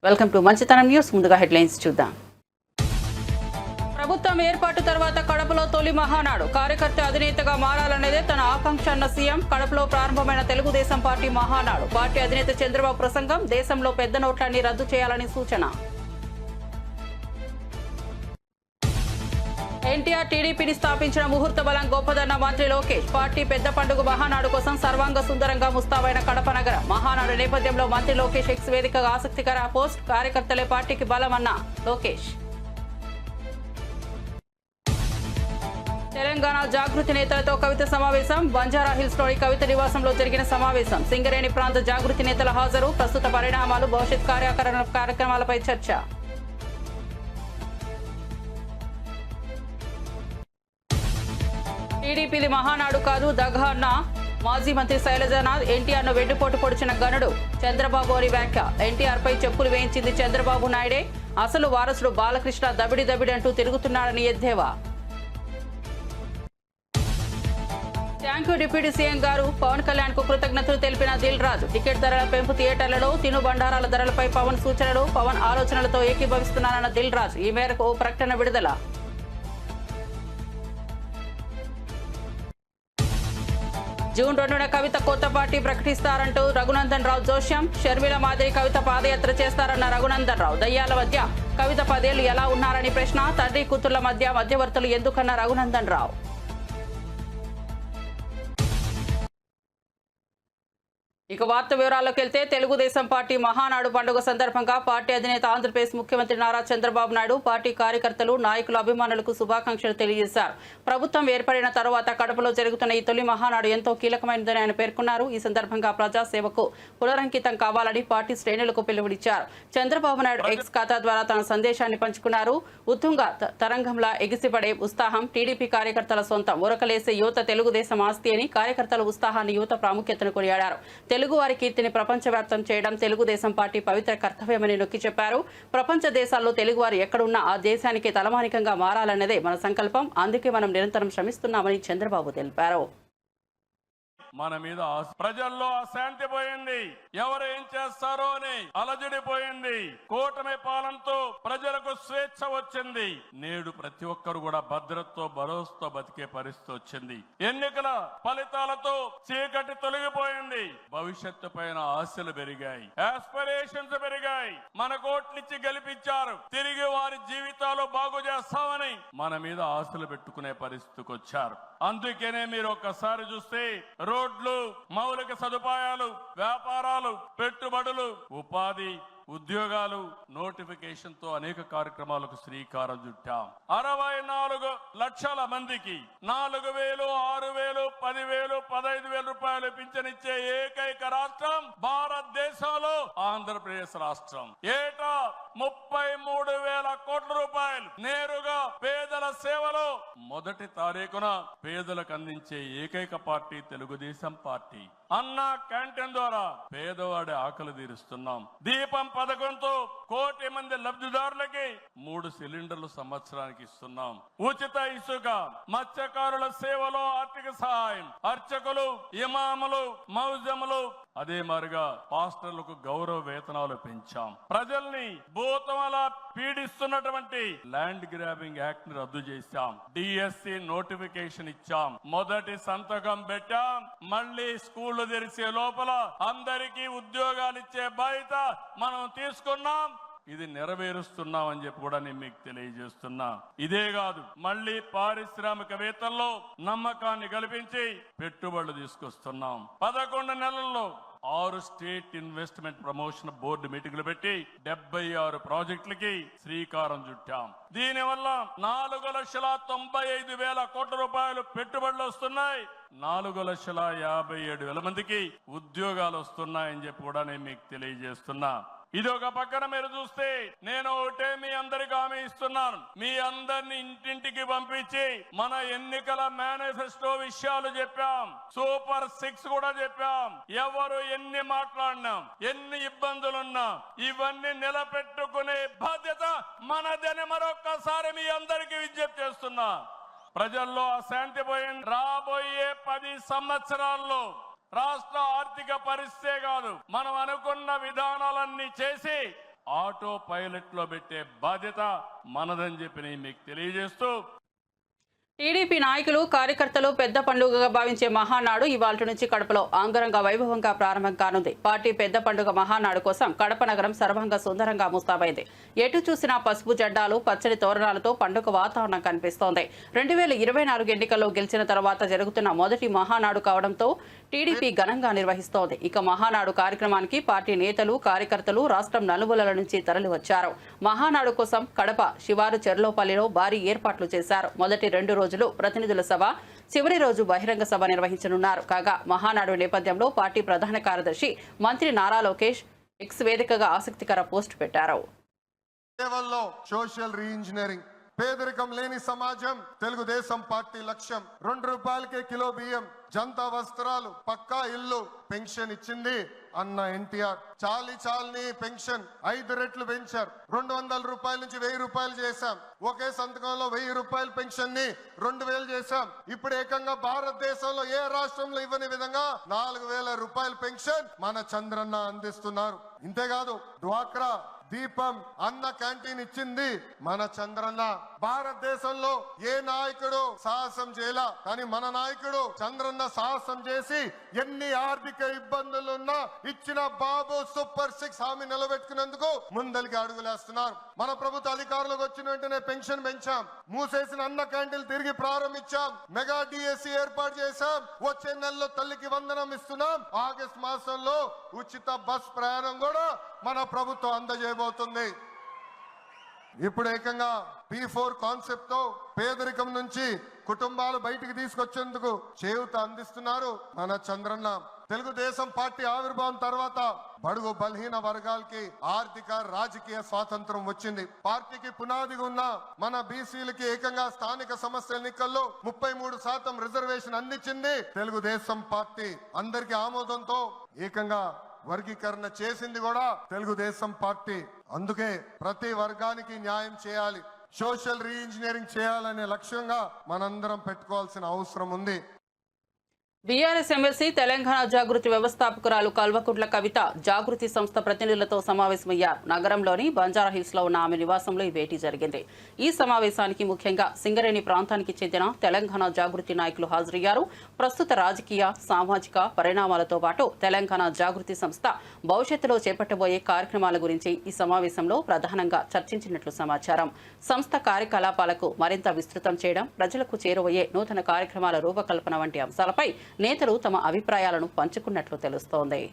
Welcome to మంచితనం news. ముందుగా headlines చూద్దాం. ప్రభుత్వం ఏర్పాటు తర్వాత కడపలో తొలి మహానాడు. కార్యకర్త అధినేతగా మారాలనేదే తన ఆకాంక్ష అన్న సీఎం. కడపలో ప్రారంభమైన తెలుగుదేశం పార్టీ మహానాడు. పార్టీ అధినేత చంద్రబాబు ప్రసంగం. దేశంలో పెద్ద నోట్లన్నీ రద్దు చేయాలని సూచన. ఎన్టీఆర్ టీడీపీని స్థాపించిన ముహూర్త బలం గొప్పదన్న మంత్రి లోకేష్. పార్టీ పెద్ద పండుగ మహానాడు కోసం సర్వాంగ సుందరంగా ముస్తాబైన కడప నగరం. మహానాడు నేపథ్యంలో మంత్రి లోకేష్ ఎక్స్ వేదికగా ఆసక్తికర పోస్ట్. కార్యకర్తలే పార్టీకి బలమన్న లోకేష్. తెలంగాణ జాగృతి నేతలతో కవిత సమావేశం. బంజారా హిల్స్ లోని కవిత నివాసంలో జరిగిన సమావేశం. సింగరేణి ప్రాంత జాగృతి నేతల హాజరు. ప్రస్తుత పరిణామాలు, భవిష్యత్ కార్యక్రమాలపై చర్చ. టీడీపీది మహానాడు కాదు దగా అన్న మాజీ మంత్రి శైలజనాథ్. ఎన్టీఆర్ ను వెన్నుపోటు పొడిచిన గనుడు చంద్రబాబు అని వ్యాఖ్య. ఎన్టీఆర్ పై చెప్పులు వేయించింది చంద్రబాబు నాయుడే. అసలు వారసుడు బాలకృష్ణ దబిడి అంటూ తిరుగుతున్నాడని ఎద్దేవా. థ్యాంక్ యూ డిప్యూటీ సీఎం గారు. పవన్ కళ్యాణ్ కు కృతజ్ఞతలు తెలిపిన దిల్ రాజు. టికెట్ ధరల పెంపు, థియేటర్లలో తిను బండారాల ధరలపై పవన్ సూచనలు. పవన్ ఆలోచనలతో ఏకీభవిస్తున్నానన్న దిల్ రాజు. ఈ మేరకు ఓ ప్రకటన విడుదల. జూన్ 2న కవిత కొత్త పార్టీ ప్రకటిస్తారంటూ రఘునందన్ రావు జోష్యం. షర్మిల మాదిరి కవిత పాదయాత్ర చేస్తారన్న రఘునందన్ రావు. దయ్యాల మధ్య కవిత 10 ఏళ్లు ఎలా ఉన్నారని ప్రశ్న. తండ్రి కూతుళ్ల మధ్య మధ్యవర్తులు ఎందుకన్న రఘునందన్ రావు. ఇక వార్త వివరాల్లోకి వెళ్తే, తెలుగుదేశం పార్టీ మహానాడు పండుగ సందర్భంగా పార్టీ అధినేత ఆంధ్రప్రదేశ్ ముఖ్యమంత్రి నారా చంద్రబాబు నాయుడు పార్టీ కార్యకర్తలు, నాయకులు, అభిమానులకు శుభాకాంక్షలు తెలియజేశారు. ప్రభుత్వం ఏర్పడిన తర్వాత కడపలో జరుగుతున్న ఈ తొలి మహానాడు ఎంతో కీలకమైనదని ఆయన పేర్కొన్నారు. ఈ సందర్భంగా ప్రజాసేవకు పునరంకితం కావాలని పార్టీ శ్రేణులకు పిలుపునిచ్చారు. చంద్రబాబు నాయుడు ఎక్స్ ఖాతా ద్వారా తన సందేశాన్ని పంచుకున్నారు. ఉత్తుంగ తరంగంలా ఎగిసిపడే ఉత్సాహం టీడీపీ కార్యకర్తల సొంతం. ఉరకలేసే యువత తెలుగుదేశం ఆస్తి అని కార్యకర్తల ఉత్సాహాన్ని, యువత ప్రాముఖ్యతను కొనియాడారు. తెలుగువారి కీర్తిని ప్రపంచవ్యాప్తం చేయడం తెలుగుదేశం పార్టీ పవిత్ర కర్తవ్యమని నొక్కి చెప్పారు. ప్రపంచ దేశాల్లో తెలుగువారు ఎక్కడున్నా ఆ దేశానికి తలమానికంగా మారాలన్నదే మన సంకల్పం. అందుకే మనం నిరంతరం శ్రమిస్తున్నామని చంద్రబాబు తెలిపారు. మన మీద ప్రజల్లో అశాంతి పోయింది. ఎవరు ఏం చేస్తారో అని అలజడి పోయింది. కూటమి పాలనతో ప్రజలకు స్వేచ్ఛ వచ్చింది. నేడు ప్రతి ఒక్కరు కూడా భద్రతతో, భరోసాతో బతికే పరిస్థితి వచ్చింది. ఎన్నికల ఫలితాలతో చీకటి తొలగిపోయింది. భవిష్యత్తు పైన ఆశలు పెరిగాయి, ఆస్పిరేషన్స్ పెరిగాయి. మన కోట్లిచ్చి గెలిపించారు. తిరిగి వారి జీవితాలు బాగు చేస్తామని మన మీద ఆశలు పెట్టుకునే పరిస్థితికి వచ్చారు. అందుకనే మీరు ఒక్కసారి చూస్తే రోడ్లు, మౌలిక సదుపాయాలు, వ్యాపారాలు, పెట్టుబడులు, ఉపాధి, ఉద్యోగాలు, నోటిఫికేషన్ తో అనేక కార్యక్రమాలకు శ్రీకారం చుట్టాం. 64 లక్షల మందికి 4,000, 6,000, 10,000, 15,000 రూపాయలు పింఛనిచ్చే ఏకైక రాష్ట్రం భారతదేశంలో ఆంధ్రప్రదేశ్ రాష్ట్రం. ఏటా 33,000 కోట్ల రూపాయలు నేరుగా పేదల సేవలో మొదటి తారీఖున పేదలకు అందించే ఏకైక పార్టీ తెలుగుదేశం పార్టీ. అన్న క్యాంటీన్ ద్వారా పేదవాడి ఆకలి తీరుస్తున్నాం. దీపం పథకంతో 1 కోటి మంది లబ్ధిదారులకి 3 సిలిండర్లు సంవత్సరానికి ఇస్తున్నాం. ఉచిత ఇసుక, మత్స్యకారుల సేవలో ఆర్థిక సహాయం, అర్చకులు, ఇమాములు, మౌజములు, అదే మారిగా పాస్టర్లకు గౌరవ వేతనాలు పెంచాం. ప్రజల్ని భూతమలా పీడిస్తున్నటువంటి ల్యాండ్ గ్రాబింగ్ యాక్ట్ ని రద్దు చేశాం. డిఎస్సి నోటిఫికేషన్ ఇచ్చాం. మొదటి సంతకం పెట్టాం. మళ్ళీ స్కూళ్లు తెరిచే లోపల అందరికీ ఉద్యోగాలు ఇచ్చే బాధ్యత మనం తీసుకున్నాం. ఇది నెరవేరుస్తున్నామని చెప్పి కూడా నేను మీకు తెలియజేస్తున్నా. ఇదే కాదు, మళ్ళీ పారిశ్రామికవేత్తల్లో నమ్మకాన్ని కల్పించి పెట్టుబడులు తీసుకొస్తున్నాం. 11 నెలల్లో 6 స్టేట్ ఇన్వెస్ట్మెంట్ ప్రమోషన్ బోర్డు మీటింగ్లు పెట్టి 76 ప్రాజెక్టులకి శ్రీకారం చుట్టాం. దీనివల్ల 4,95,000 కోట్ల రూపాయలు పెట్టుబడులు వస్తున్నాయి. 4,57,000 మందికి ఉద్యోగాలు వస్తున్నాయని చెప్పి కూడా నేను మీకు తెలియజేస్తున్నా. ఇది ఒక పక్కన మీరు చూస్తే, నేను ఒకటే మీ అందరికి హామీ ఇస్తున్నాను. మీ అందరిని ఇంటింటికి పంపించి మన ఎన్నికల మేనిఫెస్టో విషయాలు చెప్పాం. సూపర్ 6 కూడా చెప్పాం. ఎవరు ఎన్ని మాట్లాడినాం, ఎన్ని ఇబ్బందులున్నా ఇవన్నీ నిలబెట్టుకునే బాధ్యత మనదని మరొక్కసారి మీ అందరికీ విజ్ఞప్తి చేస్తున్నా. ప్రజల్లో అశాంతి పోయింది. రాబోయే 10 సంవత్సరాల్లో రాష్ట్ర ఆర్థిక పరిస్థితే కాదు, మనం అనుకున్న విధానాలన్నీ చేసి ఆటో పైలట్ లో పెట్టే బాధ్యత మనదని చెప్పి నేను మీకు తెలియజేస్తూ టీడీపీ నాయకులు కార్యకర్తలు పెద్ద పండుగగా భావించే మహానాడు ఇవాళ నుంచి కడపలో అంగరంగ వైభవంగా ప్రారంభం కానుంది. పార్టీ పెద్ద పండుగ మహానాడు కోసం కడప నగరం సర్వంగా సుందరంగా ముస్తాబైంది. ఎటు చూసినా పసుపు జెండాలు, పచ్చడి తోరణాలతో పండుగ వాతావరణం కనిపిస్తోంది. 2024 ఎన్నికల్లో గెలిచిన తర్వాత జరుగుతున్న మొదటి మహానాడు కావడంతో టీడీపీ ఘనంగా నిర్వహిస్తోంది. ఇక మహానాడు కార్యక్రమానికి పార్టీ నేతలు, కార్యకర్తలు రాష్ట్రం నలుమూలల నుంచి తరలివచ్చారు. మహానాడు కోసం కడప శివారు చెర్లోపల్లిలో భారీ ఏర్పాట్లు చేశారు. మొదటి 2 రోజులు ప్రతినిధుల సభ, చివరి రోజు బహిరంగ సభ నిర్వహించనున్నారు. కాగా మహానాడు నేపథ్యంలో పార్టీ ప్రధాన కార్యదర్శి మంత్రి నారా లోకేష్ ఎక్స్ వేదికగా ఆసక్తికర పోస్టు పెట్టారు. సోషల్ రీఇంజనీరింగ్, పేదరికం లేని సమాజం తెలుగుదేశం పార్టీ లక్ష్యం. 2 రూపాయలకే కిలో బియ్యం, జంతా వస్త్రాలు, పక్కా ఇల్లు, పెన్షన్ ఇచ్చింది అన్న ఎన్టీఆర్. చాలని పెన్షన్ 5 రెట్లు పెంచారు. 200 రూపాయల నుంచి 1000 రూపాయలు చేశాం. ఒకే సంతకంలో 1000 రూపాయల పెన్షన్ ని 2000 చేశాం. ఇప్పుడు ఏకంగా భారతదేశంలో ఏ రాష్ట్రంలో ఇవ్వని విధంగా 4000 రూపాయల పెన్షన్ మన చంద్రన్న అందిస్తున్నారు. ఇంతేకాదు డ్వాక్రా, దీపం, అన్న క్యాంటీన్ ఇచ్చింది మన చంద్రన్న. భారతదేశంలో ఏ నాయకుడు సాహసం చేయలా, కానీ మన నాయకుడు చంద్రన్న సాహసం చేసి ఎన్ని ఆర్థిక ఇబ్బందులున్నా ఇచ్చిన బాబు సూపర్ 6 హామీ నిలబెట్టుకునేందుకు ముందలికి అడుగులేస్తున్నారు. మన ప్రభుత్వ అధికారులకు వచ్చిన వెంటనే పెన్షన్ పెంచాం, మూసేసిన అన్న క్యాంటీన్ తిరిగి ప్రారంభించాం, మెగా డిఎస్సి ఏర్పాటు చేశాం. వచ్చే నెలలో తల్లికి వందనం ఇస్తున్నాం. ఆగస్టు మాసంలో ఉచిత బస్ ప్రయాణం కూడా మన ప్రభుత్వం అందజేయబోతుంది. ఇప్పుడు ఏకంగా P4 కాన్సెప్ట్ తో పేదరికం నుంచి కుటుంబాలు బయటికి తీసుకొచ్చేందుకు చేయూత అందిస్తున్నారు మన చంద్రన్న. తెలుగుదేశం పార్టీ ఆవిర్భావం తర్వాత బడుగు బలహీన వర్గాలకి ఆర్థిక, రాజకీయ స్వాతంత్రం వచ్చింది. పార్టీకి పునాదిగా ఉన్న మన బీసీలకి ఏకంగా స్థానిక సంస్థల ఎన్నికల్లో 33% రిజర్వేషన్ అందించింది తెలుగుదేశం పార్టీ. అందరికీ ఆమోదంతో ఏకంగా వర్గీకరణ చేసింది కూడా తెలుగుదేశం పార్టీ. అందుకే ప్రతి వర్గానికి న్యాయం చేయాలి, సోషల్ రీఇంజనీరింగ్ చేయాలనే లక్ష్యంగా మనందరం పెట్టుకోవాల్సిన అవసరం ఉంది. బీఆర్ఎస్ ఎమ్మెల్సీ తెలంగాణ జాగృతి వ్యవస్థాపకురాలు కల్వకుంట్ల కవిత జాగృతి సంస్థ ప్రతినిధులతో సమావేశమయ్యారు. నగరంలోని బంజారాహిల్స్ లో ఉన్న ఆమె నివాసంలో ఈ భేటీ జరిగింది. ఈ సమావేశానికి ముఖ్యంగా సింగరేణి ప్రాంతానికి చెందిన తెలంగాణ జాగృతి నాయకులు హాజరయ్యారు. ప్రస్తుత రాజకీయ, సామాజిక పరిణామాలతో పాటు తెలంగాణ జాగృతి సంస్థ భవిష్యత్తులో చేపట్టబోయే కార్యక్రమాల గురించి ఈ సమావేశంలో ప్రధానంగా చర్చించినట్లు సమాచారం. సంస్థ కార్యకలాపాలకు మరింత విస్తృతం చేయడం, ప్రజలకు చేరువయ్యే నూతన కార్యక్రమాల రూపకల్పన వంటి అంశాలపై నేతలు తమ అభిప్రాయాలను పంచుకున్నట్లు తెలుస్తోంది.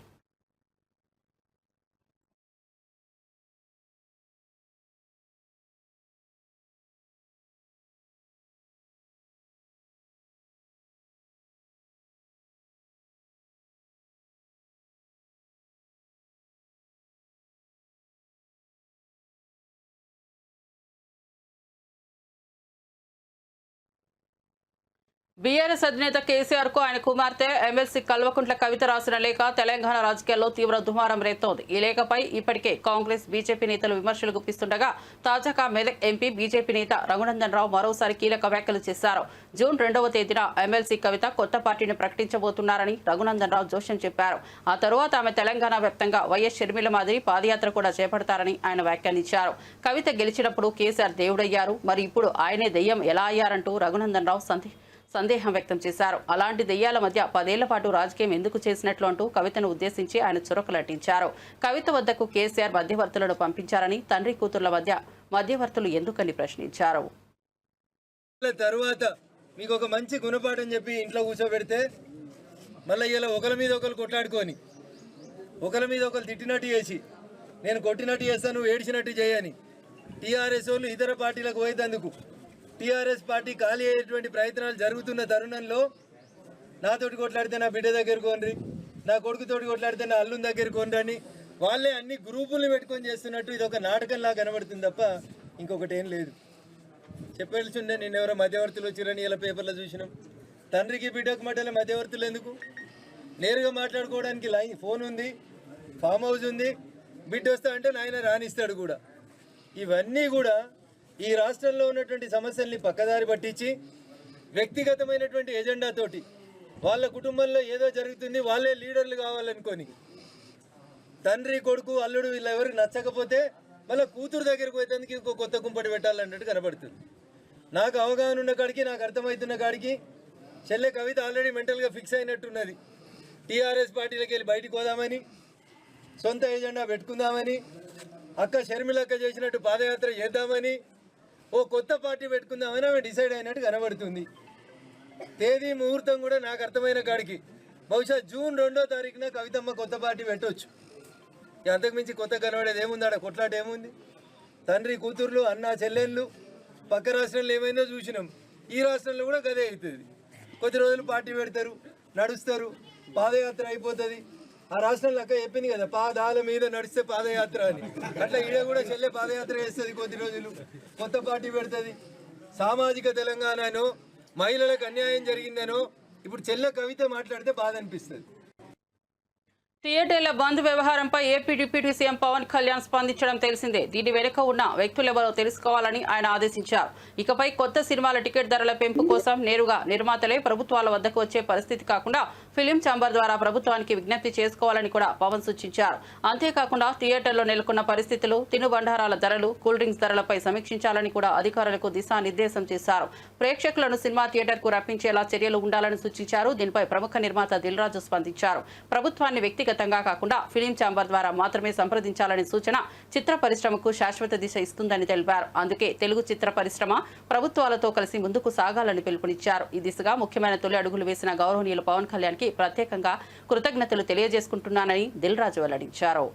బీఆర్ఎస్ అధినేత కేసీఆర్ కు ఆయన కుమార్తె ఎమ్మెల్సీ కల్వకుంట్ల కవిత రాసిన లేఖ తెలంగాణ రాజకీయాల్లో తీవ్ర దుమారం రేస్తోంది. ఈ లేఖపై ఇప్పటికే కాంగ్రెస్, బీజేపీ నేతలు విమర్శలు గుప్పిస్తుండగా తాజాగా మెదక్ ఎంపీ, బీజేపీ నేత రఘునందన్ రావు మరోసారి కీలక వ్యాఖ్యలు చేశారు. జూన్ 2వ తేదీన ఎమ్మెల్సీ కవిత కొత్త పార్టీని ప్రకటించబోతున్నారని రఘునందన్ రావు జోస్యం చెప్పారు. ఆ తరువాత ఆమె తెలంగాణ వ్యాప్తంగా వైఎస్ షర్మిల మాదిరి పాదయాత్ర కూడా చేపడతారని ఆయన వ్యాఖ్యానించారు. కవిత గెలిచినప్పుడు కేసీఆర్ దేవుడయ్యారు, మరి ఇప్పుడు ఆయనే దెయ్యం ఎలా అయ్యారంటూ రఘునందన్ రావు సందేహం వ్యక్తం చేశారు. అలాంటి దెయ్యాల మధ్య 10 ఏళ్ల పాటు రాజకీయం ఎందుకు చేసినట్లు అంటూ కవితను ఉద్దేశించి ఆయన చురకలటించారు. కవిత వద్దకు కేసీఆర్ మధ్యవర్తులను పంపించారని, తండ్రి కూతుర్ల మధ్య మధ్యవర్తులు ఎందుకని ప్రశ్నించారు. తర్వాత మీకు ఒక మంచి గుణపాఠం చెప్పి ఇంట్లో కూర్చోబెడితే మళ్ళీ ఇలా ఒకరి మీద ఒకరు కొట్లాడుకొని, ఒకరి మీద ఒకరు తిట్టినట్టు చేసి, నేను కొట్టినట్టు చేస్తాను, నువ్వు ఏడిచినట్టు చేయని టీఆర్ఎస్ వాళ్ళు ఇతర పార్టీలకు పోయేందుకు టీఆర్ఎస్ పార్టీ ఖాళీ అయ్యేటువంటి ప్రయత్నాలు జరుగుతున్న తరుణంలో నాతోటి కొట్లాడితే నా బిడ్డ దగ్గర కొనరి, నా కొడుకుతోటి కొట్లాడితే నా అల్లుని దగ్గర కొనరని వాళ్ళే అన్ని గ్రూపుల్ని పెట్టుకొని చేస్తున్నట్టు ఇది ఒక నాటకంలా కనబడుతుంది తప్ప ఇంకొకటి ఏం లేదు. చెప్పాల్సి ఉండే నేను ఎవరో మధ్యవర్తులు వచ్చిరని ఇలా పేపర్లో చూసినాం. తండ్రికి బిడ్డకు మధ్యలో మధ్యవర్తులు ఎందుకు? నేరుగా మాట్లాడుకోవడానికి ఫోన్ ఉంది, ఫామ్ హౌస్ ఉంది, బిడ్డ వస్తా అంటే నాయన రానిస్తాడు కూడా. ఇవన్నీ కూడా ఈ రాష్ట్రంలో ఉన్నటువంటి సమస్యల్ని పక్కదారి పట్టించి వ్యక్తిగతమైనటువంటి ఎజెండాతోటి వాళ్ళ కుటుంబంలో ఏదో జరుగుతుంది, వాళ్ళే లీడర్లు కావాలనుకొని తండ్రి, కొడుకు, అల్లుడు వీళ్ళెవరికి నచ్చకపోతే మళ్ళీ కూతురు దగ్గరికి పోయేందుకు ఇంకో కొత్త కుంపటి పెట్టాలన్నట్టు కనబడుతుంది. నాకు అవగాహన ఉన్న కాడికి, నాకు అర్థమవుతున్న కాడికి చెల్లె కవిత ఆల్రెడీ మెంటల్గా ఫిక్స్ అయినట్టున్నది. టీఆర్ఎస్ పార్టీలోకి వెళ్ళి బయటికి పోదామని, సొంత ఏజెండా పెట్టుకుందామని, అక్క షర్మిలక్క చేసినట్టు పాదయాత్ర చేద్దామని, ఓ కొత్త పార్టీ పెట్టుకుందామని ఆమె డిసైడ్ అయినట్టు కనబడుతుంది. తేదీ ముహూర్తం కూడా నాకు అర్థమైన కాడికి బహుశా జూన్ 2వ తారీఖున కవితమ్మ కొత్త పార్టీ పెట్టవచ్చు. అంతకుమించి కొత్త కనబడేది ఏముంది? ఆడ కొట్లాట ఏముంది? తండ్రి కూతుర్లు, అన్న చెల్లెళ్ళు, పక్క రాష్ట్రంలో ఏమైందో చూసినాం. ఈ రాష్ట్రంలో కూడా గదే అవుతుంది. కొద్ది రోజులు పార్టీ పెడతారు, నడుస్తారు, పాదయాత్ర అయిపోతుంది. ఆ రాష్ట్రంలో అక్క చెప్పింది కదా, పాదాల మీద నడిస్తే పాదయాత్ర అని. అట్లా ఈడ కూడా చెల్లె పాదయాత్ర చేస్తుంది, కొద్ది రోజులు కొత్త పార్టీ పెడుతుంది. సామాజిక తెలంగాణనో, మహిళలకు అన్యాయం జరిగిందనో ఇప్పుడు చెల్లె కవిత మాట్లాడితే బాధ అనిపిస్తుంది. థియేటర్ల బంద్ వ్యవహారంపై AP deputy CM Pawan Kalyan స్పందించడం తెలిసిందే. దీని వెనుక ఉన్న వ్యక్తులెవరో తెలుసుకోవాలని ఆయన ఆదేశించారు. ఇకపై కొత్త సినిమాల టికెట్ ధరల పెంపు కోసం నేరుగా నిర్మాతలే ప్రభుత్వాల వద్దకు వచ్చే పరిస్థితి కాకుండా ఫిలిం ఛాంబర్ ద్వారా ప్రభుత్వానికి విజ్ఞప్తి చేసుకోవాలని కూడా పవన్ సూచించారు. అంతేకాకుండా థియేటర్లో నెలకొన్న పరిస్థితులు, తినుబండారాల ధరలు, కూల్ డ్రింక్స్ ధరలపై సమీక్షించాలని కూడా అధికారులకు దిశానిర్దేశం చేశారు. ప్రేక్షకులను సినిమా థియేటర్కు రప్పించేలా చర్యలు ఉండాలని సూచించారు. దీనిపై ప్రముఖ నిర్మాత దిల్ రాజు స్పందించారు. ప్రభుత్వాన్ని వ్యక్తిగతంగా కాకుండా ఫిలిం ఛాంబర్ ద్వారా మాత్రమే సంప్రదించాలని సూచన చిత్ర పరిశ్రమకు శాశ్వత దిశ ఇస్తుందని తెలిపారు. అందుకే తెలుగు చిత్ర పరిశ్రమ ప్రభుత్వాలతో కలిసి ముందుకు సాగాలని పిలుపునిచ్చారు. ఈ దిశగా ముఖ్యమైన తొలి అడుగులు వేసిన గౌరవనీయులు పవన్ కళ్యాణ్ కి ప్రత్యేకంగా కృతజ్ఞతలు తెలియజేసుకుంటున్నానని దిల్ రాజు వెల్లడించారు.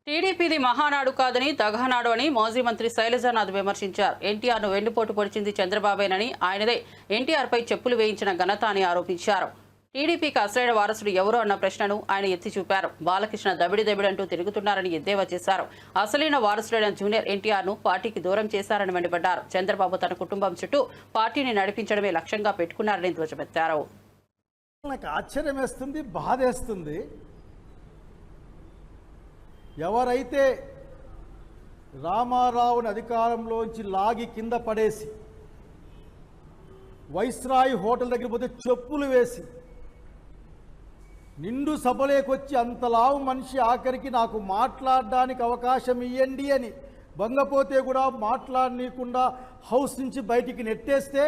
టీడీపీది మహానాడు కాదని దగానాడు అని మాజీ మంత్రి శైలజానాథ్ విమర్శించారు. ఎన్టీఆర్ను వెన్నుపోటు పొడిచింది చంద్రబాబేనని, ఆయనదే ఎన్టీఆర్పై చెప్పులు వేయించిన ఘనత అని ఆరోపించారు. టీడీపీకి అసలైన వారసుడు ఎవరు అన్న ప్రశ్నను ఆయన ఎత్తి చూపారు. బాలకృష్ణ దబిడిదబిడంటూ తిరుగుతున్నారని ఎద్దేవా చేశారు. అసలైన వారసుడైన జూనియర్ ఎన్టీఆర్ను పార్టీకి దూరం చేశారని మండిపడ్డారు. చంద్రబాబు తన కుటుంబం చుట్టూ పార్టీని నడిపించడమే లక్ష్యంగా పెట్టుకున్నారని ధ్వజమెత్తారు. నాకు ఆశ్చర్యం వేస్తుంది, బాధేస్తుంది. ఎవరైతే రామారావుని అధికారంలోంచి లాగి కింద పడేసి వైస్రాయ్ హోటల్ దగ్గర పోతే చెప్పులు వేసి నిండు సభలేకొచ్చి అంతలావు మనిషి ఆఖరికి నాకు మాట్లాడడానికి అవకాశం ఇవ్వండి అని బంగపోతే కూడా మాట్లాడనీయకుండా హౌస్ నుంచి బయటికి నెట్టేస్తే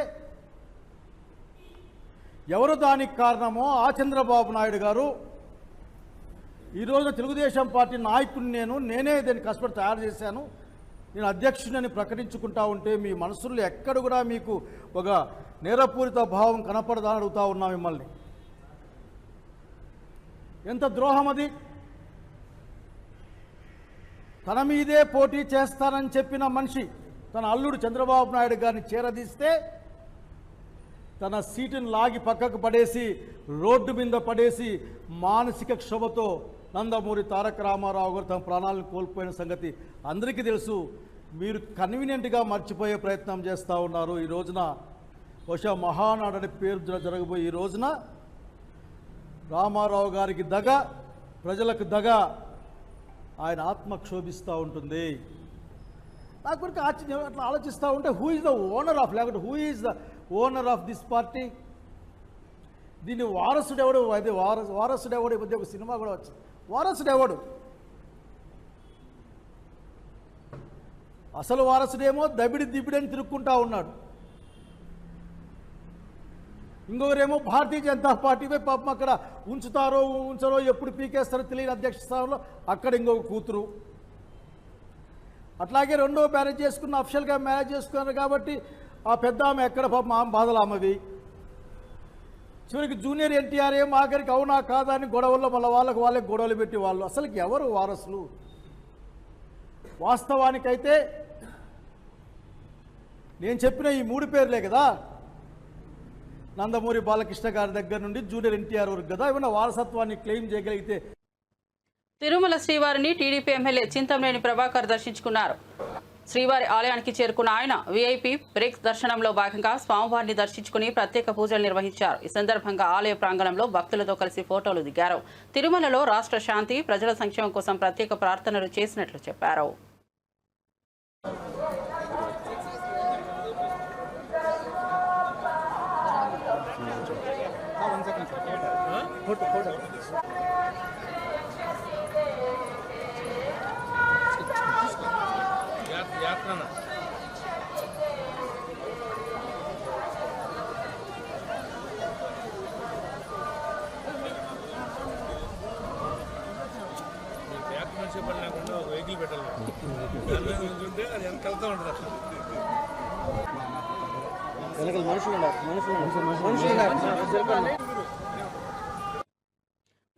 ఎవరు దానికి కారణమో ఆ చంద్రబాబు నాయుడు గారు ఈరోజు తెలుగుదేశం పార్టీ నాయకుడిని నేనే దాన్ని కష్టపడి తయారు చేశాను, నేను అధ్యక్షుడిని ప్రకటించుకుంటా ఉంటే మీ మనసుల్లో ఎక్కడ కూడా మీకు ఒక నేరపూరిత భావం కనపడదని అడుగుతా ఉన్నా మిమ్మల్ని. ఎంత ద్రోహం అది! తన మీదే పోటీ చేస్తానని చెప్పిన మనిషి తన అల్లుడు చంద్రబాబు నాయుడు గారిని చేరదీస్తే తన సీటును లాగి పక్కకు పడేసి రోడ్డు మీద పడేసి మానసిక క్షోభతో నందమూరి తారక రామారావు గారు తమ ప్రాణాలను కోల్పోయిన సంగతి అందరికీ తెలుసు. మీరు కన్వీనియంట్గా మర్చిపోయే ప్రయత్నం చేస్తూ ఉన్నారు. ఈ రోజున బహుశా మహానాడు అనే పేరు జరగబోయే ఈ రోజున రామారావు గారికి దగ, ప్రజలకు దగ, ఆయన ఆత్మ క్షోభిస్తూ ఉంటుంది. నాకు కొరకు ఆశ్చర్యం, అట్లా ఆలోచిస్తూ ఉంటే who is the owner of, లేకపోతే who is the owner of this party? దీన్ని వారసుడు ఎవడు? అదే వారసుడు ఎవడు? ఈ మధ్య ఒక సినిమా కూడా వచ్చింది. వారసుడు ఎవడు? అసలు వారసుడేమో దిబిడని తిరుక్కుంటా ఉన్నాడు. ఇంకొకరేమో భారతీయ జనతా పార్టీపై పాపం అక్కడ ఉంచరో ఎప్పుడు పీకేస్తారో తెలియని అధ్యక్ష స్థానంలో అక్కడ ఇంకొక కూతురు. అట్లాగే రెండో మ్యారేజ్ చేసుకున్న, అఫిషియల్గా మ్యారేజ్ చేసుకున్నారు కాబట్టి ఆ పెద్ద ఆమె ఎక్కడ పాపం ఆమె బాధలు ఆమెవి. చివరికి జూనియర్ ఎన్టీఆర్ ఏం ఆఖరికి అవునా కాదా అని గొడవల్లో మళ్ళీ వాళ్ళకి గొడవలు పెట్టి వాళ్ళు అసలుకి ఎవరు వారసులు? వాస్తవానికైతే నేను చెప్పిన ఈ 3 పేర్లే కదా, నందమూరి బాలకృష్ణ గారి దగ్గర నుండి జూనియర్ ఎన్టీఆర్ వరకు కదా ఏమైనా వారసత్వాన్ని క్లెయిమ్ చేయగలిగితే. తిరుమల శ్రీవారిని టీడీపీ ఎమ్మెల్యే చింతమనేని ప్రభాకర్ దర్శించుకున్నారు. శ్రీవారి ఆలయానికి చేరుకున్న ఆయన వీఐపీ బ్రేక్స్ దర్శనంలో భాగంగా స్వామివారిని దర్శించుకుని ప్రత్యేక పూజలు నిర్వహించారు. ఈ సందర్భంగా ఆలయ ప్రాంగణంలో భక్తులతో కలిసి ఫోటోలు దిగారు. తిరుమలలో రాష్ట్ర శాంతి, ప్రజల సంక్షేమం కోసం ప్రత్యేక ప్రార్థనలు చేసినట్లు చెప్పారు. వెహికల్ పెట్టాలి అది ఎంత వెళ్తా ఉంటుంది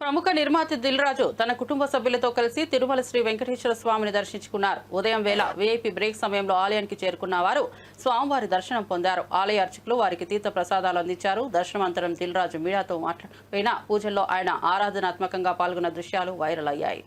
ప్రముఖ నిర్మాత దిల్ రాజు తన కుటుంబ సభ్యులతో కలిసి తిరుమల శ్రీ వెంకటేశ్వర స్వామిని దర్శించుకున్నారు. ఉదయం వేళ వీఐపీ బ్రేక్ సమయంలో ఆలయానికి చేరుకున్న వారు స్వామివారి దర్శనం పొందారు. ఆలయ అర్చకులు వారికి తీర్థ ప్రసాదాలు అందించారు. దర్శనానంతరం దిల్ రాజు మీడియాతో మాట్లాడిన పూజల్లో ఆయన ఆరాధనాత్మకంగా పాల్గొన్న దృశ్యాలు వైరల్ అయ్యాయి.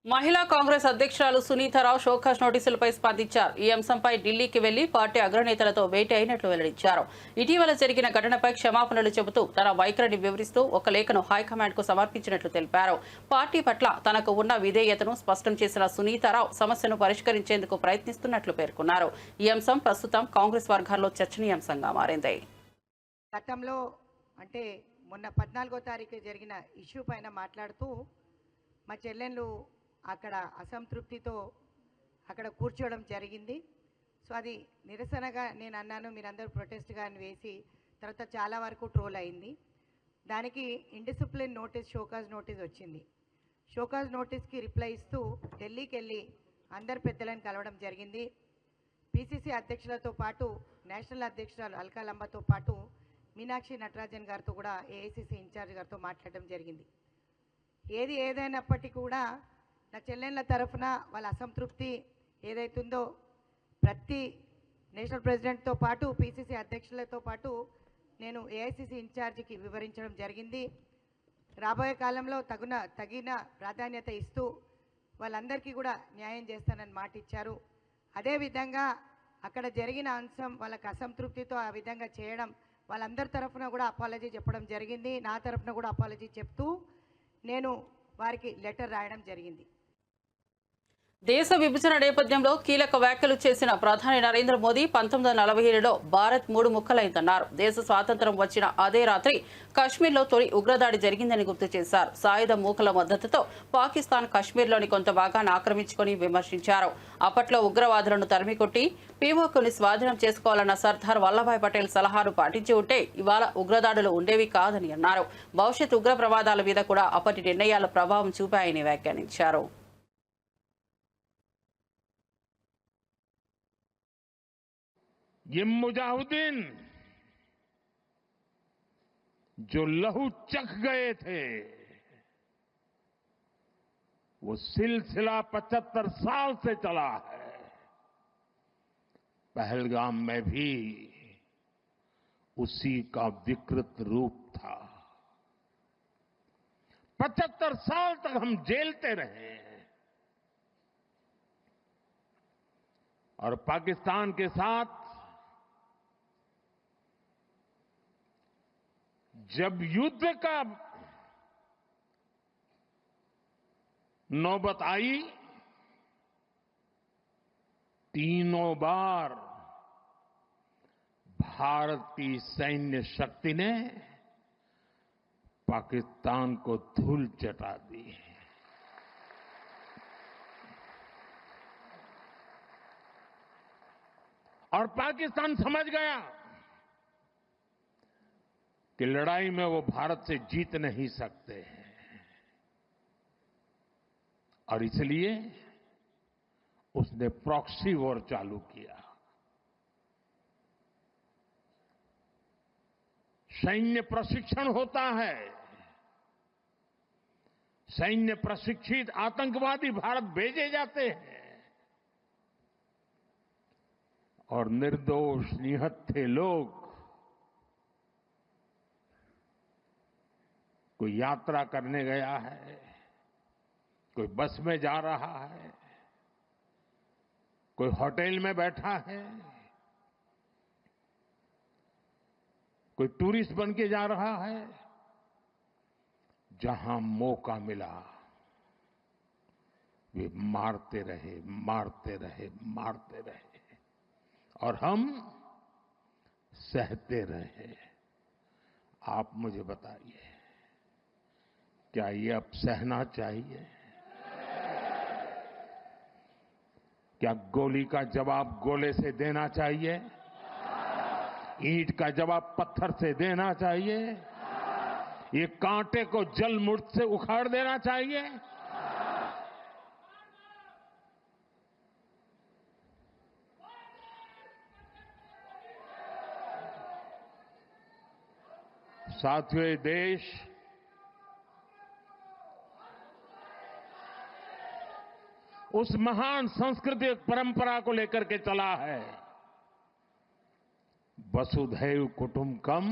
మహిళా కాంగ్రెస్ అధ్యక్షురాలు సునీతారావు షోకాజ్ నోటీసులపై స్పందించారు. ఈ అంశంపై ఢిల్లీకి వెళ్లి పార్టీ అగ్రనేతలతో భేటీ అయినట్లు వెల్లడించారు. ఇటీవల జరిగిన ఘటనపై క్షమాపణలు చెబుతూ తన వైఖరిని వివరిస్తూ ఒక లేఖను హైకమాండ్ కు సమర్పించినట్లు తెలిపారు. పార్టీ పట్ల తనకు ఉన్న విధేయతను స్పష్టం చేసిన సునీతారావు సమస్యను పరిష్కరించేందుకు ప్రయత్నిస్తున్నట్లు పేర్కొన్నారు. ఈ అంశం ప్రస్తుతం కాంగ్రెస్ వర్గాల్లో చర్చనీయాంశంగా మారింది. గతంలో అంటే మొన్న 14వ తారీఖు జరిగిన ఇష్యూ పైన మాట్లాడుతూ మా చెల్లెళ్ళు అక్కడ అసంతృప్తితో అక్కడ కూర్చోవడం జరిగింది. సో అది నిరసనగా నేను అన్నాను, మీరందరూ ప్రొటెస్ట్గా అని వేసి తర్వాత చాలా వరకు ట్రోల్ అయింది. దానికి ఇండిసిప్లిన్ నోటీస్, షోకాజ్ నోటీస్ వచ్చింది. షోకాజ్ నోటీస్కి రిప్లై ఇస్తూ ఢిల్లీకి వెళ్ళి అందరు పెద్దలను కలవడం జరిగింది. పిసిసి అధ్యక్షులతో పాటు నేషనల్ అధ్యక్షురాలు అల్కా లంబాతో పాటు మీనాక్షి నటరాజన్ గారితో కూడా ఏఐసిసి ఇన్ఛార్జ్ గారితో మాట్లాడడం జరిగింది. ఏది ఏదైనప్పటికీ కూడా నా చెల్లెళ్ళ తరఫున వాళ్ళ అసంతృప్తి ఏదైతుందో ప్రతి నేషనల్ ప్రెసిడెంట్తో పాటు పిసిసి అధ్యక్షులతో పాటు నేను ఏఐసిసి ఇన్ఛార్జికి వివరించడం జరిగింది. రాబోయే కాలంలో తగిన ప్రాధాన్యత ఇస్తూ వాళ్ళందరికీ కూడా న్యాయం చేస్తానని మాట ఇచ్చారు. అదేవిధంగా అక్కడ జరిగిన అంశం వాళ్ళకి అసంతృప్తితో ఆ విధంగా చేయడం, వాళ్ళందరి తరఫున కూడా అపాలజీ చెప్పడం జరిగింది. నా తరఫున కూడా అపాలజీ చెప్తూ నేను వారికి లెటర్ రాయడం జరిగింది. దేశ విభజన నేపథ్యంలో కీలక వ్యాఖ్యలు చేసిన ప్రధాని నరేంద్ర మోదీ 1947లో భారత్ 3 ముక్కలైందన్నారు. దేశ స్వాతంత్ర్యం వచ్చిన అదే రాత్రి కశ్మీర్లో తొలి ఉగ్రదాడి జరిగిందని గుర్తు చేశారు. సాయుధ మూకల మద్దతుతో పాకిస్తాన్ కశ్మీర్లోని కొంత భాగాన్ని ఆక్రమించుకొని విమర్శించారు. అప్పట్లో ఉగ్రవాదులను తరిమికొట్టి పీఓకుని స్వాధీనం చేసుకోవాలన్న సర్దార్ వల్లభాయ్ పటేల్ సలహాను పాటించి ఉంటే ఇవాళ ఉగ్రదాడులు ఉండేవి కాదని అన్నారు. భవిష్యత్ ఉగ్ర ప్రమాదాల మీద కూడా అప్పటి నిర్ణయాల ప్రభావం చూపాయని వ్యాఖ్యానించారు. ये मुजाहिदीन जो लहू चख गए थे, वो सिलसिला 75 साल से चला है. पहलगाम में भी उसी का विकृत रूप था. 75 साल तक हम झेलते रहे और पाकिस्तान के साथ जब युद्ध का नौबत आई तीनों बार भारत की सैन्य शक्ति ने पाकिस्तान को धूल चटा दी है। और पाकिस्तान समझ गया कि लड़ाई में वो भारत से जीत नहीं सकते हैं और इसलिए उसने प्रॉक्सी वॉर चालू किया। सैन्य प्रशिक्षण होता है, सैन्य प्रशिक्षित आतंकवादी भारत भेजे जाते हैं और निर्दोष निहत्थे लोग कोई यात्रा करने गया है, कोई बस में जा रहा है, कोई होटल में बैठा है, कोई टूरिस्ट बन के जा रहा है, जहां मौका मिला वे मारते रहे, मारते रहे, मारते रहे और हम सहते रहे। आप मुझे बताइए, क्या ये अब सहना चाहिए? क्या गोली का जवाब गोले से देना चाहिए? ईंट का जवाब पत्थर से देना चाहिए? ये कांटे को जल मुर्द से उखाड़ देना चाहिए? साथियों, ये देश उस महान सांस्कृतिक परंपरा को लेकर के चला है, वसुधैव कुटुंबकम।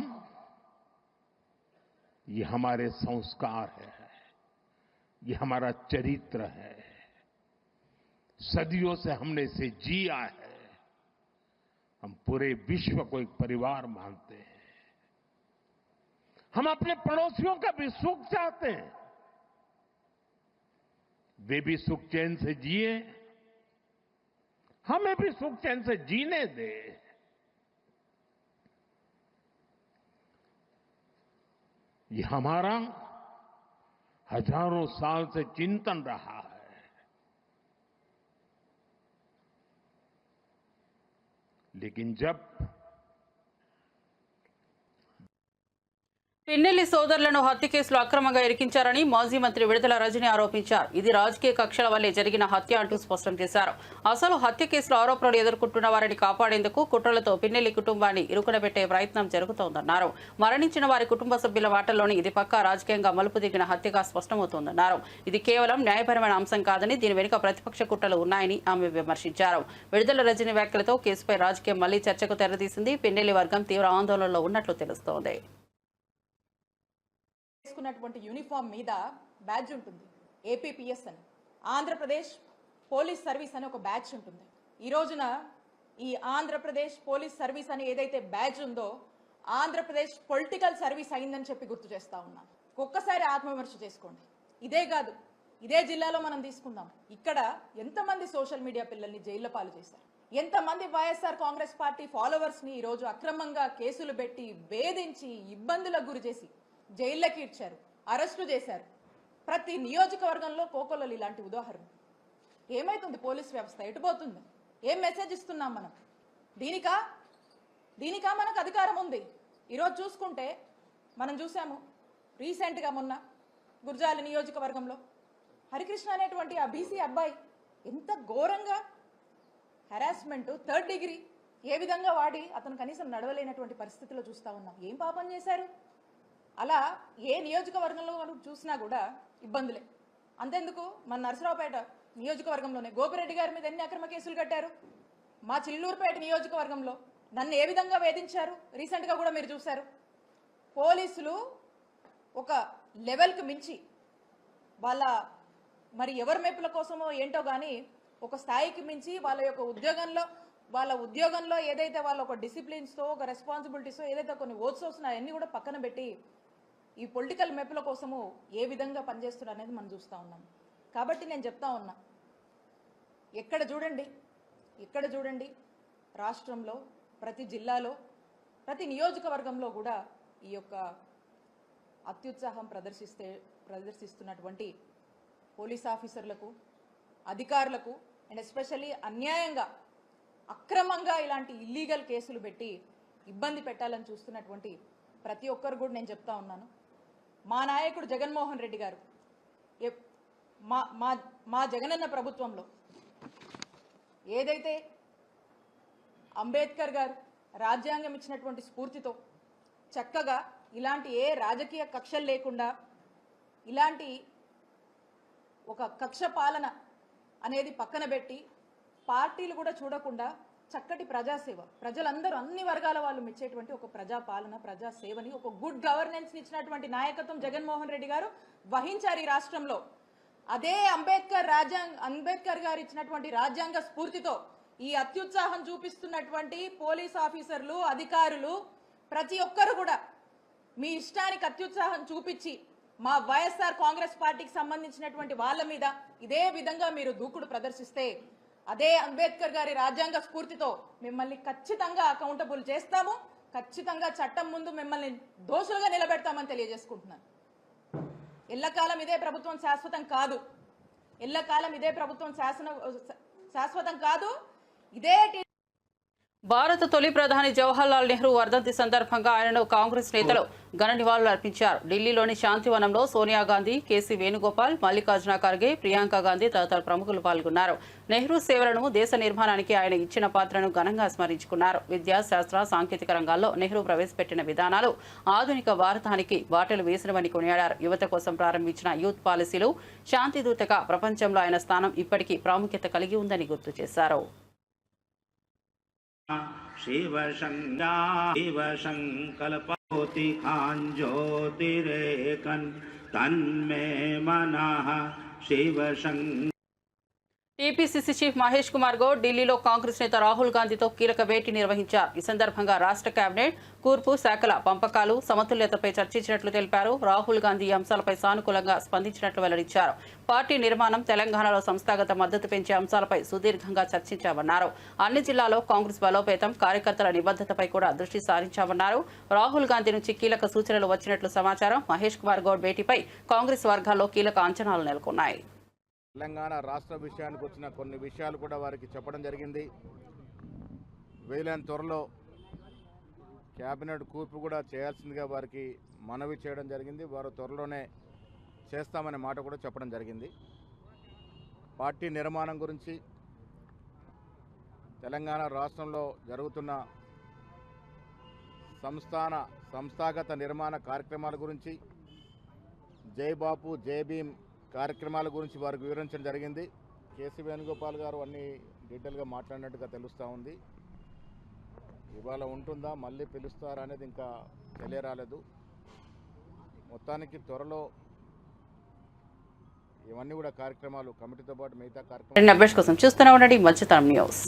ये हमारे संस्कार है, ये हमारा चरित्र है, सदियों से हमने इसे जिया है। हम पूरे विश्व को एक परिवार मानते हैं। हम अपने पड़ोसियों का भी सुख चाहते हैं, वे भी सुख चैन से जिए, हमें भी सुख चैन से जीने दे। ये हमारा हजारों साल से चिंतन रहा है। लेकिन जब పిన్నెల్లి సోదరులను హత్య కేసులో అక్రమంగా ఇరికించారని మాజీ మంత్రి విడుదల రజని ఆరోపించారు. ఇది రాజకీయ కక్షల వల్లే జరిగిన హత్య అంటూ స్పష్టం చేశారు. అసలు హత్య కేసులో ఆరోపణలు ఎదుర్కొంటున్న వారిని కాపాడేందుకు కుట్రలతో పిన్నెల్లి కుటుంబాన్ని ఇరుకునబెట్టే ప్రయత్నం జరుగుతోందన్నారు. మరణించిన వారి కుటుంబ సభ్యుల వాటల్లోని ఇది పక్కా రాజకీయంగా మలుపు దిగిన హత్యగా స్పష్టమవుతోందన్నారు. ఇది కేవలం న్యాయపరమైన అంశం కాదని, దీని వెనుక ప్రతిపక్ష కుట్రలు ఉన్నాయని ఆమె విమర్శించారు. విడుదల రజని వ్యాఖ్యలతో కేసుపై రాజకీయం మళ్లీ చర్చకు తెరతీసింది. పిన్నెల్లి వర్గం తీవ్ర ఆందోళనలో ఉన్నట్లు తెలుస్తోంది. వేసుకున్నటువంటి యూనిఫామ్ మీద బ్యాడ్జ్ ఉంటుంది, ఏపీపీఎస్ అని, ఆంధ్రప్రదేశ్ పోలీస్ సర్వీస్ అని ఒక బ్యాడ్జ్ ఉంటుంది. ఈ రోజున ఈ ఆంధ్రప్రదేశ్ పోలీస్ సర్వీస్ అని ఏదైతే బ్యాడ్జ్ ఉందో ఆంధ్రప్రదేశ్ పొలిటికల్ సర్వీస్ అయిందని చెప్పి గుర్తు చేస్తా ఉన్నాను. ఒక్కసారి ఆత్మవిమర్శ చేసుకోండి. ఇదే కాదు, ఇదే జిల్లాలో మనం తీసుకుందాం, ఇక్కడ ఎంతమంది సోషల్ మీడియా పిల్లల్ని జైళ్ల పాలు చేశారు, ఎంతమంది వైఎస్ఆర్ కాంగ్రెస్ పార్టీ ఫాలోవర్స్ని ఈరోజు అక్రమంగా కేసులు పెట్టి వేధించి ఇబ్బందులకు గురి చేసి జైళ్ళకి ఇచ్చారు, అరెస్టు చేశారు. ప్రతి నియోజకవర్గంలో కోకొల్లలు ఇలాంటి ఉదాహరణ. ఏమైతుంది పోలీస్ వ్యవస్థ, ఎటుపోతుంది? ఏం మెసేజ్ ఇస్తున్నాం మనం? దీనికా మనకు అధికారం ఉంది. ఈరోజు చూసుకుంటే మనం చూసాము రీసెంట్గా మొన్న గుర్జాల నియోజకవర్గంలో హరికృష్ణ అనేటువంటి ఆ బీసీ అబ్బాయి ఎంత ఘోరంగా హెరాస్మెంట్, 3rd డిగ్రీ ఏ విధంగా వాడి అతను కనీసం నడవలేనటువంటి పరిస్థితిలో చూస్తూ ఉన్నాం. ఏం పాపం చేశారు? అలా ఏ నియోజకవర్గంలో మనం చూసినా కూడా ఇబ్బందులే. అంతెందుకు, మన నరసరావుపేట నియోజకవర్గంలోనే గోపిరెడ్డి గారి మీద ఎన్ని అక్రమ కేసులు కట్టారు. మా చిల్లూరుపేట నియోజకవర్గంలో నన్ను ఏ విధంగా వేధించారు రీసెంట్గా కూడా మీరు చూశారు. పోలీసులు ఒక లెవెల్కి మించి వాళ్ళ మరి ఎవరి మెప్పుల కోసమో ఏంటో కానీ ఒక స్థాయికి మించి వాళ్ళ ఉద్యోగంలో ఏదైతే వాళ్ళ ఒక డిసిప్లిన్స్తో, ఒక రెస్పాన్సిబిలిటీస్తో ఏదైతే కొన్ని ఓట్స్ వస్తున్నాయో అన్నీ కూడా పక్కన పెట్టి ఈ పొలిటికల్ మెప్పుల కోసము ఏ విధంగా పనిచేస్తున్నారు అనేది మనం చూస్తూ ఉన్నాం. కాబట్టి నేను చెప్తా ఉన్నా, ఎక్కడ చూడండి ఎక్కడ చూడండి రాష్ట్రంలో ప్రతి జిల్లాలో ప్రతి నియోజకవర్గంలో కూడా ఈ యొక్క అత్యుత్సాహం ప్రదర్శిస్తున్నటువంటి పోలీస్ ఆఫీసర్లకు, అధికారులకు అండ్ ఎస్పెషల్లీ అన్యాయంగా అక్రమంగా ఇలాంటి ఇల్లీగల్ కేసులు పెట్టి ఇబ్బంది పెట్టాలని చూస్తున్నటువంటి ప్రతి ఒక్కరు కూడా నేను చెప్తా ఉన్నాను, మా నాయకుడు జగన్మోహన్ రెడ్డి గారు మా జగనన్న ప్రభుత్వంలో ఏదైతే అంబేద్కర్ గారు రాజ్యాంగం ఇచ్చినటువంటి స్ఫూర్తితో చక్కగా ఇలాంటి ఏ రాజకీయ కక్షలు లేకుండా ఇలాంటి ఒక కక్ష పాలన అనేది పక్కన పెట్టి పార్టీలు కూడా చూడకుండా చక్కటి ప్రజాసేవ, ప్రజలందరూ అన్ని వర్గాల వాళ్ళు మెచ్చేటువంటి ఒక ప్రజాపాలన, ప్రజాసేవని, ఒక గుడ్ గవర్నెన్స్ ఇచ్చినటువంటి నాయకత్వం జగన్మోహన్ రెడ్డి గారు వహించారు ఈ రాష్ట్రంలో. అదే అంబేద్కర్ గారు ఇచ్చినటువంటి రాజ్యాంగ స్ఫూర్తితో ఈ అత్యుత్సాహం చూపిస్తున్నటువంటి పోలీస్ ఆఫీసర్లు, అధికారులు ప్రతి ఒక్కరు కూడా మీ ఇష్టానికి అత్యుత్సాహం చూపించి మా వైఎస్ఆర్ కాంగ్రెస్ పార్టీకి సంబంధించినటువంటి వాళ్ళ మీద ఇదే విధంగా మీరు దూకుడు ప్రదర్శిస్తే అదే అంబేద్కర్ గారి రాజ్యాంగ స్ఫూర్తితో మిమ్మల్ని ఖచ్చితంగా అకౌంటబుల్ చేస్తాము, ఖచ్చితంగా చట్టం ముందు మిమ్మల్ని దోషులుగా నిలబెడతామని తెలియజేసుకుంటున్నాను. ఎల్లకాలం ఇదే ప్రభుత్వం శాశ్వతం కాదు, ఎల్లకాలం ఇదే ప్రభుత్వం శాశ్వతం కాదు. ఇదే భారత తొలి ప్రధాని జవహర్లాల్ నెహ్రూ వర్ధంతి సందర్భంగా ఆయనను కాంగ్రెస్ నేతలు ఘన నివాళులు అర్పించారు. ఢిల్లీలోని శాంతివనంలో సోనియా గాంధీ, కేసీ వేణుగోపాల్, మల్లికార్జున ఖర్గే, ప్రియాంక గాంధీ తదితర ప్రముఖులు పాల్గొన్నారు. నెహ్రూ సేవలను, దేశ నిర్మాణానికి ఆయన ఇచ్చిన పాత్రను ఘనంగా స్మరించుకున్నారు. విద్యా, శాస్త్ర, సాంకేతిక రంగాల్లో నెహ్రూ ప్రవేశపెట్టిన విధానాలు ఆధునిక భారతానికి బాటలు వేసినవని కొనియాడారు. యువత కోసం ప్రారంభించిన యూత్ పాలసీలు శాంతిదూతగా ప్రపంచంలో ఆయన స్థానం ఇప్పటికీ ప్రాముఖ్యత కలిగి ఉందని గుర్తు చేశారు. शिव संकल्पति ज्योतिरेकन तन्मे मनः शिव టీపీసీసీ చీఫ్ మహేష్ కుమార్ గౌడ్ ఢిల్లీలో కాంగ్రెస్ నేత రాహుల్ గాంధీతో కీలక భేటీ నిర్వహించారు. ఈ సందర్భంగా రాష్ట్ర కేబినెట్, కూర్పు శాఖల పంపకాలు, సమతుల్యతపై చర్చించినట్లు తెలిపారు. రాహుల్ గాంధీ ఈ అంశాలపై సానుకూలంగా స్పందించినట్లు వెల్లడించారు. పార్టీ నిర్మాణం, తెలంగాణలో సంస్థాగత మద్దతు పెంచే అంశాలపై సుదీర్ఘంగా చర్చించామన్నారు. అన్ని జిల్లాల్లో కాంగ్రెస్ బలోపేతం, కార్యకర్తల నిబద్ధతపై కూడా దృష్టి సారించామన్నారు. రాహుల్ గాంధీ నుంచి కీలక సూచనలు వచ్చినట్లు సమాచారం. మహేష్ కుమార్ గౌడ్ భేటీపై కాంగ్రెస్ వర్గాల్లో కీలక అంచనాలు నెలకొన్నాయి. తెలంగాణ రాష్ట్ర విషయానికి వచ్చిన కొన్ని విషయాలు కూడా వారికి చెప్పడం జరిగింది. వీలైన త్వరలో క్యాబినెట్ కూర్పు కూడా చేయాల్సిందిగా వారికి మనవి చేయడం జరిగింది. వారు త్వరలోనే చేస్తామనే మాట కూడా చెప్పడం జరిగింది. పార్టీ నిర్మాణం గురించి, తెలంగాణ రాష్ట్రంలో జరుగుతున్న సంస్థాగత నిర్మాణ కార్యక్రమాల గురించి, జై బాపు జై భీమ్ కార్యక్రమాల గురించి వారికి వివరించడం జరిగింది. కేసీ వేణుగోపాల్ గారు అన్ని డీటెయిల్గా మాట్లాడినట్టుగా తెలుస్తూ ఉంది. ఇవాళ ఉంటుందా, మళ్ళీ పిలుస్తారా అనేది ఇంకా తెలియరాలేదు. మొత్తానికి త్వరలో ఇవన్నీ కూడా కార్యక్రమాలు కమిటీతో పాటు మిగతా కార్యక్రమాలు చూస్తూనే ఉండండి మంచితనం న్యూస్.